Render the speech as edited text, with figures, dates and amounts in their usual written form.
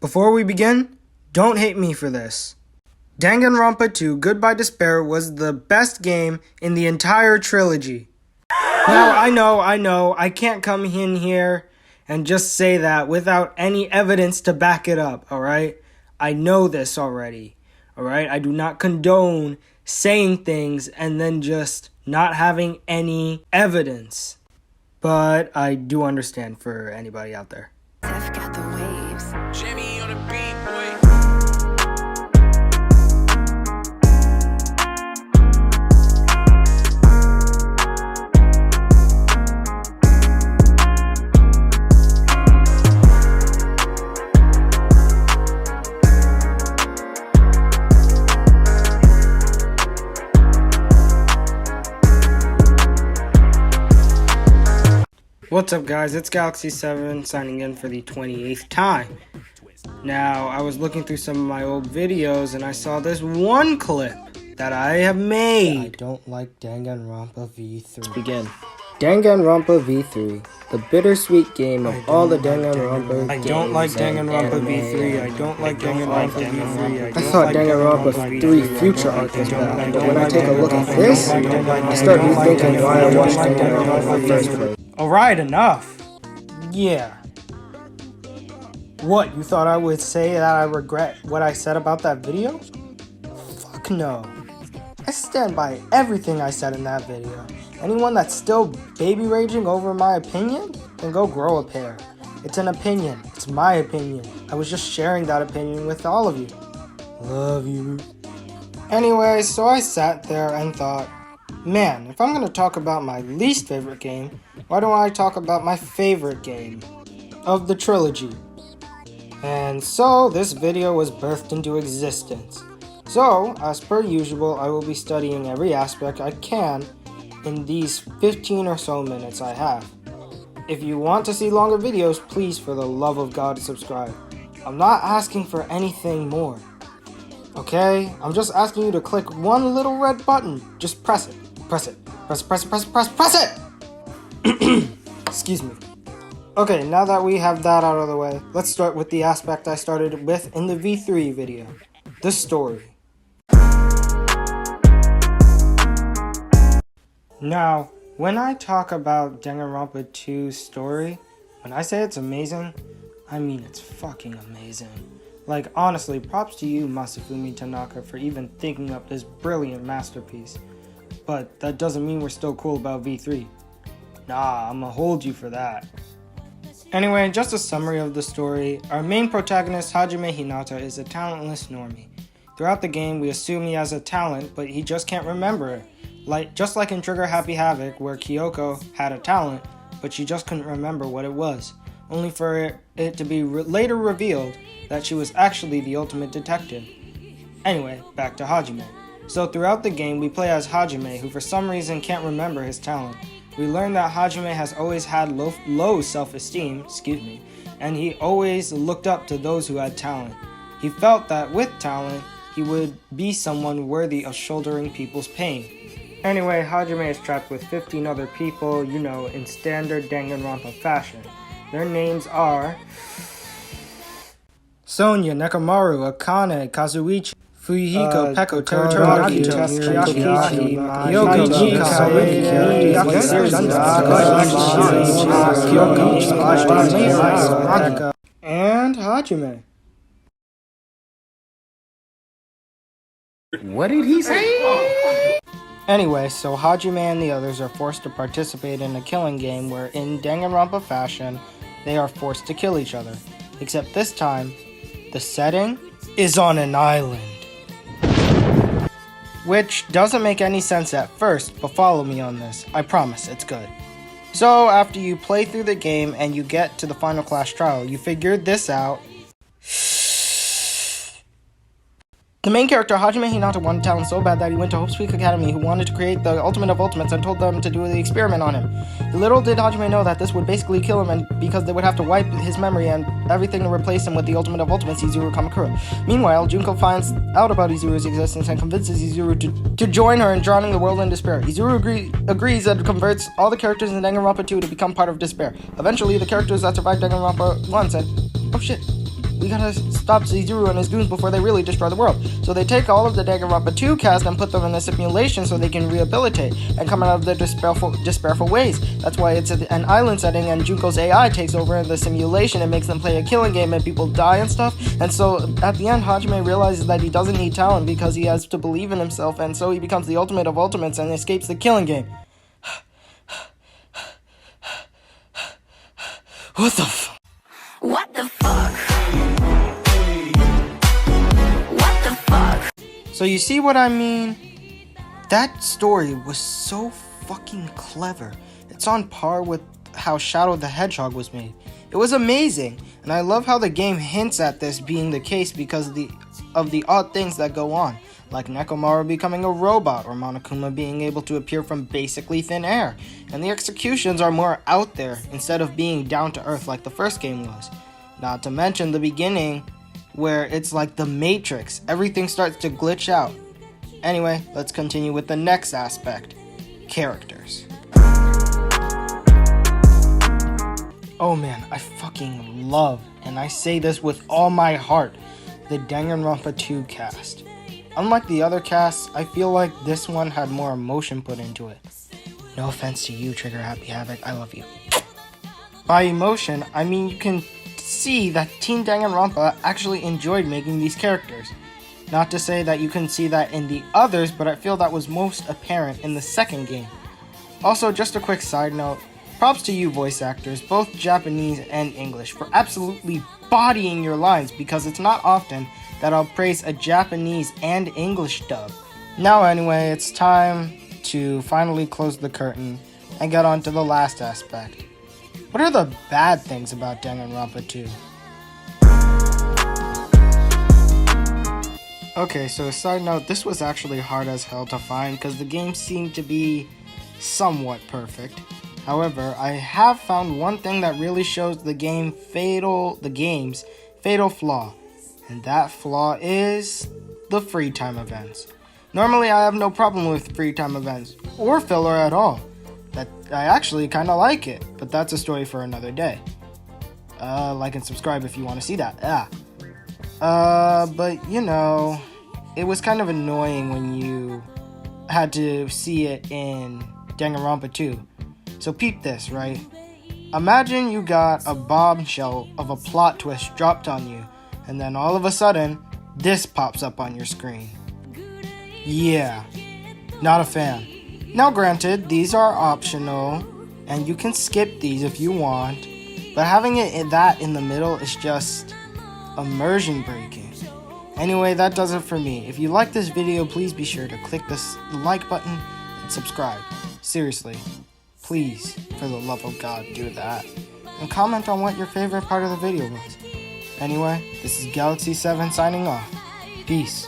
Before we begin, don't hate me for this. Danganronpa2 Goodbye Despair was the best game in the entire trilogy. Now, I know, I can't come in here and just say that without any evidence to back it up, alright? I know this already, alright? I do not condone saying things and then just not having any evidence. But I do understand for anybody out there. I've got the waves. Jimmy on the beat, boy. What's up, guys? It's Galaxy7 signing in for the 28th time. Now, I was looking through some of my old videos and I saw this one clip that I have made. I don't like Danganronpa V3. Let's begin. Danganronpa V3, the bittersweet game of all the Danganronpa games. I don't like Danganronpa V3. I don't like Danganronpa V3. I thought Danganronpa 3 Future Arc was bad, but when I take a look at this, I start rethinking why I watched Danganronpa in the first place. Alright, enough. Yeah. What, you thought I would say that I regret what I said about that video? Fuck no. I stand by everything I said in that video. Anyone that's still baby raging over my opinion, then go grow a pair. It's an opinion. It's my opinion. I was just sharing that opinion with all of you. Love you. Anyway, so I sat there and thought, man, if I'm going to talk about my least favorite game, why don't I talk about my favorite game of the trilogy? And so this video was birthed into existence. So, as per usual, I will be studying every aspect I can in these 15 or so minutes I have. If you want to see longer videos, please, for the love of God, subscribe. I'm not asking for anything more. Okay? I'm just asking you to click one little red button. Just press it. Press it. Press it! Excuse me. Okay, now that we have that out of the way, let's start with the aspect I started with in the V3 video. The story. Now, when I talk about Danganronpa 2's story, when I say it's amazing, I mean it's fucking amazing. Like, honestly, props to you, Masafumi Tanaka, for even thinking up this brilliant masterpiece. But that doesn't mean we're still cool about V3. Nah, I'ma hold you for that. Anyway, just a summary of the story. Our main protagonist, Hajime Hinata, is a talentless normie. Throughout the game, we assume he has a talent, but he just can't remember it. Just like in Trigger Happy Havoc, where Kyoko had a talent, but she just couldn't remember what it was, only for it to be later revealed that she was actually the ultimate detective. Anyway, back to Hajime. So throughout the game, we play as Hajime, who for some reason can't remember his talent. We learn that Hajime has always had low self-esteem, and he always looked up to those who had talent. He felt that with talent, he would be someone worthy of shouldering people's pain. Anyway, Hajime is trapped with 15 other people, you know, in standard Danganronpa fashion. Their names are Sonya, Nekomaru, Akane, Kazuichi, Fuyuhiko, Peko, Terutaraki, Tsuchiaki, Yoko, Kyoko, and Hajime. What did he say? Anyway, so Hajime and the others are forced to participate in a killing game where, in Danganronpa fashion, they are forced to kill each other. Except this time, the setting is on an island. Which doesn't make any sense at first, but follow me on this. I promise, it's good. So, after you play through the game and you get to the final class trial, you figured this out. The main character, Hajime Hinata, wanted talent so bad that he went to Hope's Peak Academy, who wanted to create the ultimate of ultimates, and told them to do the experiment on him. Little did Hajime know that this would basically kill him, and because they would have to wipe his memory and everything to replace him with the ultimate of ultimates, Izuru Kamakura. Meanwhile, Junko finds out about Izuru's existence and convinces Izuru to join her in drowning the world in despair. Izuru agrees and converts all the characters in Danganronpa 2 to become part of despair. Eventually, the characters that survived Danganronpa 1 said, "Oh shit, We gotta stop Zizuru and his goons before they really destroy the world. So they take all of the Danganronpa2 cast and put them in a simulation so they can rehabilitate and come out of their despairful ways. That's why it's an island setting and Junko's AI takes over in the simulation and makes them play a killing game and people die and stuff. And so at the end, Hajime realizes that he doesn't need talent because he has to believe in himself, and so he becomes the ultimate of ultimates and escapes the killing game. What the f- What the fuck? What the fuck? So you see what I mean? That story was so fucking clever. It's on par with how Shadow the Hedgehog was made. It was amazing, and I love how the game hints at this being the case because of the odd things that go on, like Nekomaru becoming a robot or Monokuma being able to appear from basically thin air, and the executions are more out there instead of being down to earth like the first game was. Not to mention the beginning where it's like the Matrix, everything starts to glitch out. Anyway, let's continue with the next aspect, characters. Oh man, I fucking love, and I say this with all my heart, the Danganronpa2 cast. Unlike the other casts, I feel like this one had more emotion put into it. No offense to you, Trigger Happy Havoc, I love you. By emotion, I mean you can see that Team Danganronpa actually enjoyed making these characters. Not to say that you couldn't see that in the others, but I feel that was most apparent in the second game. Also, just a quick side note, props to you voice actors, both Japanese and English, for absolutely bodying your lines because it's not often that I'll praise a Japanese and English dub. Now anyway, it's time to finally close the curtain and get on to the last aspect. What are the bad things about Danganronpa 2? Okay, so a side note, this was actually hard as hell to find because the game seemed to be somewhat perfect. However, I have found one thing that really shows the game's fatal flaw, and that flaw is the free time events. Normally, I have no problem with free time events or filler at all. I actually kind of like it, but that's a story for another day. Like and subscribe if you want to see that. But you know, it was kind of annoying when you had to see it in Danganronpa 2. So peep this, right? Imagine you got a bombshell of a plot twist dropped on you, and then all of a sudden, this pops up on your screen. Yeah, not a fan. Now granted, these are optional, and you can skip these if you want, but having that in the middle is just immersion breaking. Anyway, that does it for me. If you like this video, please be sure to click the like button and subscribe. Seriously, please, for the love of God, do that. And comment on what your favorite part of the video was. Anyway, this is Galaxy 7 signing off. Peace.